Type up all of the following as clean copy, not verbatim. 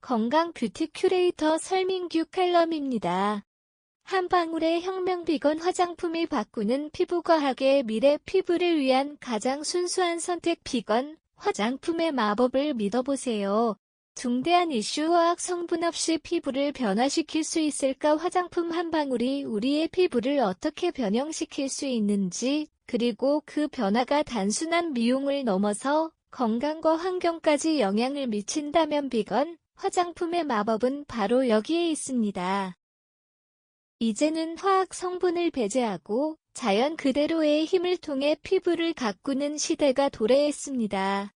건강 뷰티 큐레이터 설민규 칼럼입니다. 한 방울의 혁명 비건 화장품이 바꾸는 피부과학의 미래 피부를 위한 가장 순수한 선택 비건 화장품의 마법을 믿어보세요. 중대한 이슈 화학 성분 없이 피부를 변화시킬 수 있을까? 화장품 한 방울이 우리의 피부를 어떻게 변형시킬 수 있는지, 그리고 그 변화가 단순한 미용을 넘어서 건강과 환경까지 영향을 미친다면 비건 화장품의 마법은 바로 여기에 있습니다. 이제는 화학 성분을 배제하고 자연 그대로의 힘을 통해 피부를 가꾸는 시대가 도래했습니다.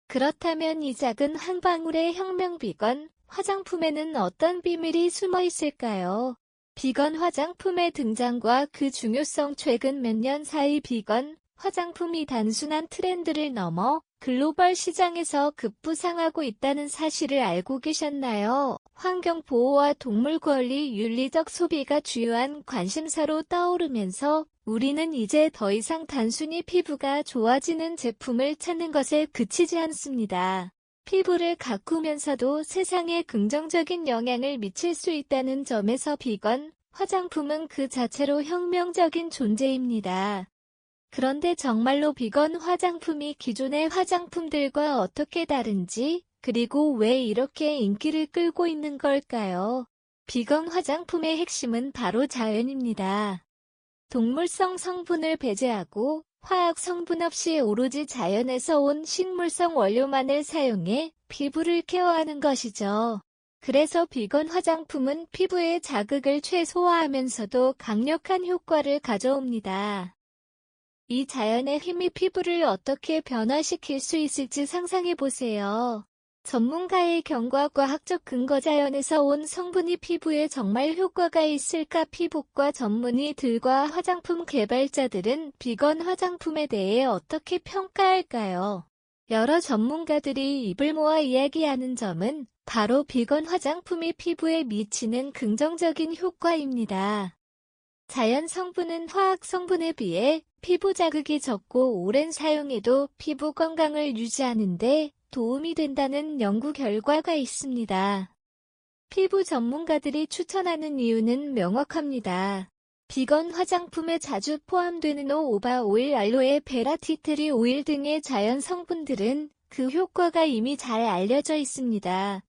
그렇다면 이 작은 한 방울의 혁명 비건 화장품에는 어떤 비밀이 숨어 있을까요? 비건 화장품의 등장과 그 중요성. 최근 몇 년 사이 비건 화장품이 단순한 트렌드를 넘어 글로벌 시장에서 급부상하고 있다는 사실을 알고 계셨나요? 환경보호와 동물 권리, 윤리적 소비가 주요한 관심사로 떠오르면서 우리는 이제 더 이상 단순히 피부가 좋아지는 제품을 찾는 것에 그치지 않습니다. 피부를 가꾸면서도 세상에 긍정적인 영향을 미칠 수 있다는 점에서 비건 화장품은 그 자체로 혁명적인 존재입니다. 그런데 정말로 비건 화장품이 기존의 화장품들과 어떻게 다른지, 그리고 왜 이렇게 인기를 끌고 있는 걸까요? 비건 화장품의 핵심은 바로 자연입니다. 동물성 성분을 배제하고 화학 성분 없이 오로지 자연에서 온 식물성 원료만을 사용해 피부를 케어하는 것이죠. 그래서 비건 화장품은 피부의 자극을 최소화하면서도 강력한 효과를 가져옵니다. 이 자연의 힘이 피부를 어떻게 변화시킬 수 있을지 상상해보세요. 전문가의 경과 과학적 근거. 자연에서 온 성분이 피부에 정말 효과가 있을까? 피부과 전문의들과 화장품 개발자들은 비건 화장품에 대해 어떻게 평가할까요? 여러 전문가들이 입을 모아 이야기하는 점은 바로 비건 화장품이 피부에 미치는 긍정적인 효과입니다. 자연 성분은 화학 성분에 비해 피부 자극이 적고 오랜 사용에도 피부 건강을 유지하는 데 도움이 된다는 연구 결과가 있습니다. 피부 전문가들이 추천하는 이유는 명확합니다. 비건 화장품에 자주 포함되는 호호바 오일, 알로에 베라, 티트리 오일 등의 자연 성분들은 그 효과가 이미 잘 알려져 있습니다.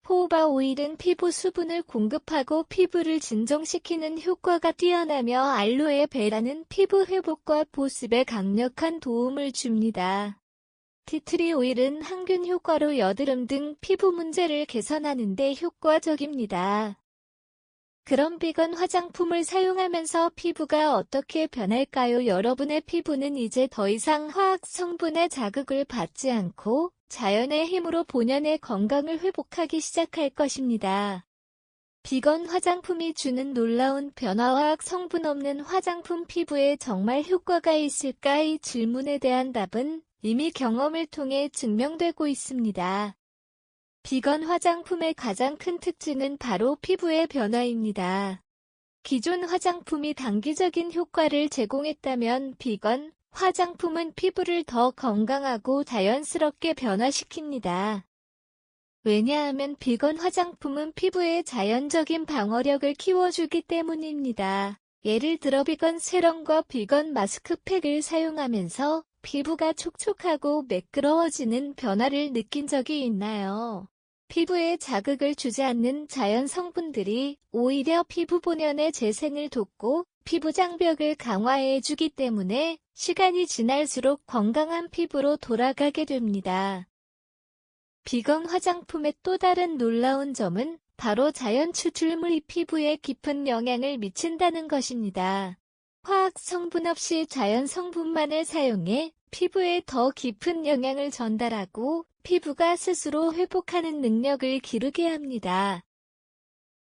호호바 오일은 피부 수분을 공급하고 피부를 진정시키는 효과가 뛰어나며 알로에 베라는 피부 회복과 보습에 강력한 도움을 줍니다. 티트리 오일은 항균 효과로 여드름 등 피부 문제를 개선하는 데 효과적입니다. 그럼 비건 화장품을 사용하면서 피부가 어떻게 변할까요? 여러분의 피부는 이제 더 이상 화학 성분의 자극을 받지 않고 자연의 힘으로 본연의 건강을 회복하기 시작할 것입니다. 비건 화장품이 주는 놀라운 변화. 화학 성분 없는 화장품 피부에 정말 효과가 있을까? 이 질문에 대한 답은 이미 경험을 통해 증명되고 있습니다. 비건 화장품의 가장 큰 특징은 바로 피부의 변화입니다. 기존 화장품이 단기적인 효과를 제공했다면 비건 화장품은 피부를 더 건강하고 자연스럽게 변화시킵니다. 왜냐하면 비건 화장품은 피부의 자연적인 방어력을 키워주기 때문입니다. 예를 들어 비건 세럼과 비건 마스크팩을 사용하면서 피부가 촉촉하고 매끄러워지는 변화를 느낀 적이 있나요? 피부에 자극을 주지 않는 자연 성분들이 오히려 피부 본연의 재생을 돕고 피부 장벽을 강화해주기 때문에 시간이 지날수록 건강한 피부로 돌아가게 됩니다. 비건 화장품의 또 다른 놀라운 점은 바로 자연 추출물이 피부에 깊은 영향을 미친다는 것입니다. 화학 성분 없이 자연 성분만을 사용해 피부에 더 깊은 영향을 전달하고 피부가 스스로 회복하는 능력을 기르게 합니다.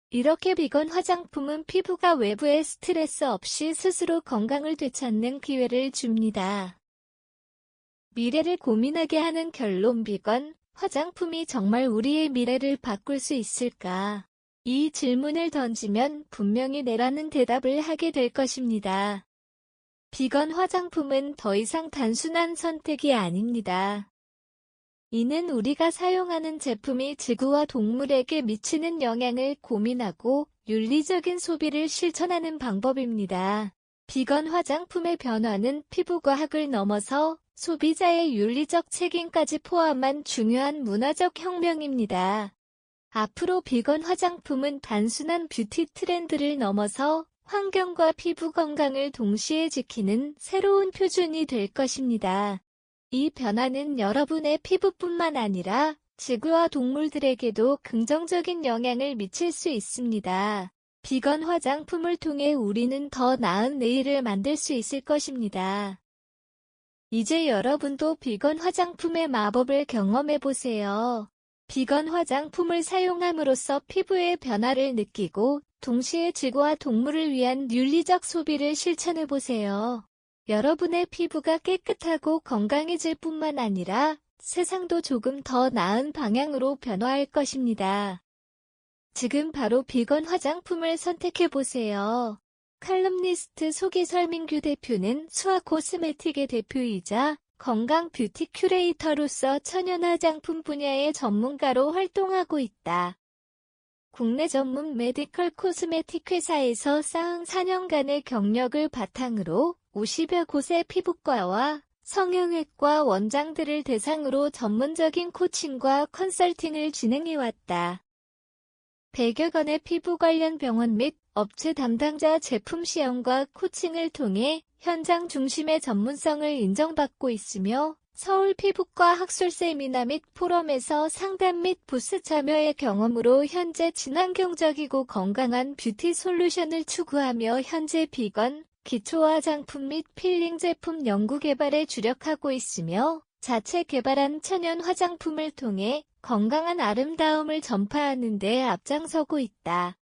이렇게 비건 화장품은 피부가 외부의 스트레스 없이 스스로 건강을 되찾는 기회를 줍니다. 미래를 고민하게 하는 결론. 비건 화장품이 정말 우리의 미래를 바꿀 수 있을까? 이 질문을 던지면 분명히 네라는 대답을 하게 될 것입니다. 비건 화장품은 더 이상 단순한 선택이 아닙니다. 이는 우리가 사용하는 제품이 지구와 동물에게 미치는 영향을 고민하고 윤리적인 소비를 실천하는 방법입니다. 비건 화장품의 변화는 피부과학을 넘어서 소비자의 윤리적 책임까지 포함한 중요한 문화적 혁명입니다. 앞으로 비건 화장품은 단순한 뷰티 트렌드를 넘어서 환경과 피부 건강을 동시에 지키는 새로운 표준이 될 것입니다. 이 변화는 여러분의 피부뿐만 아니라 지구와 동물들에게도 긍정적인 영향을 미칠 수 있습니다. 비건 화장품을 통해 우리는 더 나은 내일을 만들 수 있을 것입니다. 이제 여러분도 비건 화장품의 마법을 경험해보세요. 비건 화장품을 사용함으로써 피부의 변화를 느끼고 동시에 지구와 동물을 위한 윤리적 소비를 실천해보세요. 여러분의 피부가 깨끗하고 건강해질 뿐만 아니라 세상도 조금 더 나은 방향으로 변화할 것입니다. 지금 바로 비건 화장품을 선택해보세요. 칼럼니스트 소기설민규 대표는 수아 코스메틱의 대표이자 건강 뷰티 큐레이터로서 천연 화장품 분야의 전문가로 활동하고 있다. 국내 전문 메디컬 코스메틱 회사에서 쌓은 4년간의 경력을 바탕으로 50여 곳의 피부과와 성형외과 원장들을 대상으로 전문적인 코칭과 컨설팅을 진행해왔다. 100여 건의 피부 관련 병원 및 업체 담당자 제품 시험과 코칭을 통해 현장 중심의 전문성을 인정받고 있으며 서울 피부과 학술 세미나 및 포럼에서 상담 및 부스 참여의 경험으로 현재 친환경적이고 건강한 뷰티 솔루션을 추구하며 현재 비건, 기초 화장품 및 필링 제품 연구 개발에 주력하고 있으며 자체 개발한 천연 화장품을 통해 건강한 아름다움을 전파하는 데 앞장서고 있다.